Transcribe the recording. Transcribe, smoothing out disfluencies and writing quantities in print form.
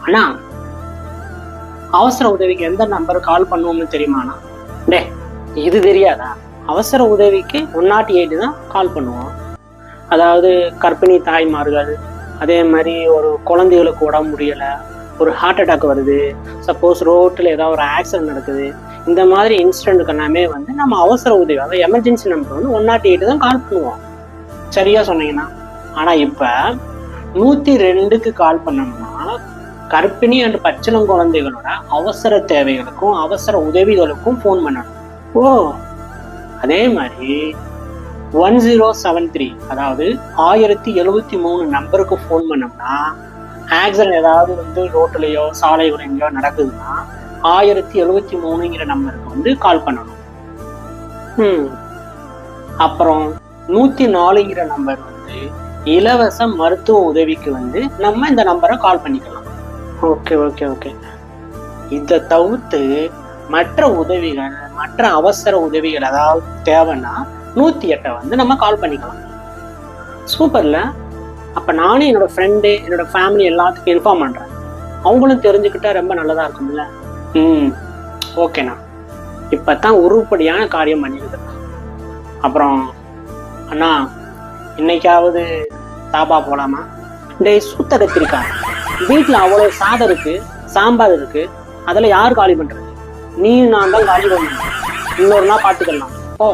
அண்ணா, அவசர உதவிக்கு எந்த நம்பர் கால் பண்ணுவோம்னு தெரியுமாண்ணா? டே, இது தெரியாதா? அவசர உதவிக்கு 108 தான் கால் பண்ணுவோம். அதாவது கர்ப்பிணி தாய்மார்கள், அதே மாதிரி ஒரு குழந்தைகளுக்கு உடம்பு முடியலை, ஒரு ஹார்ட் அட்டாக் வருது, சப்போஸ் ரோட்டில் ஏதாவது ஒரு ஆக்சிடென்ட் நடக்குது, இந்த மாதிரி இன்சிடென்ட்டுக்கு எல்லாமே வந்து நம்ம அவசர உதவி, அதாவது எமர்ஜென்சி நம்பர் வந்து 108 தான் கால் பண்ணுவோம். சரியா சொன்னீங்கன்னா. ஆனால் இப்போ 102க்கு கால் பண்ணோம்னா கர்ப்பிணி என்ற பச்சிளம் குழந்தைகளோட அவசர தேவைகளுக்கும் அவசர உதவிகளுக்கும் ஃபோன் பண்ணணும். ஓ, அதே மாதிரி 1073, அதாவது 1073 நம்பருக்கு ஃபோன் பண்ணோம்னா ஆக்சிடென்ட் ஏதாவது வந்து ரோட்லையோ சாலைகளோ எங்கேயோ நடக்குதுன்னா 1073ங்கிற நம்பருக்கு வந்து கால் பண்ணணும். அப்புறம் 104ங்கிற நம்பர் வந்து இலவச மருத்துவ உதவிக்கு வந்து நம்ம இந்த நம்பரை கால் பண்ணிக்கலாம். Okay okay okay. இதை தவிர்த்து மற்ற உதவிகள், மற்ற அவசர உதவிகள் ஏதாவது தேவைன்னா 108 வந்து நம்ம கால் பண்ணிக்கலாம். சூப்பர்ல. அப்போ நானும் என்னோட ஃப்ரெண்டு, என்னோட ஃபேமிலி எல்லாத்துக்கும் இன்ஃபார்ம் பண்ணுறேன். அவங்களும் தெரிஞ்சுக்கிட்டா ரொம்ப நல்லதாக இருக்கும்ல. ஓகேண்ணா, இப்போ தான் உருப்படியான காரியம் பண்ணிடுது. அப்புறம் அண்ணா, இன்னைக்காவது தாபா போகலாமா? டேய் சூத்த கத்திரிக்கா, வீட்டில் அவ்வளோ சாதம் இருக்குது, சாம்பார் இருக்குது, அதில் யார் காலி பண்ணுறது? நீ நான் தான் காலி பண்ணணும். இன்னொரு நாள் பார்த்துக்கலாம். ஓ.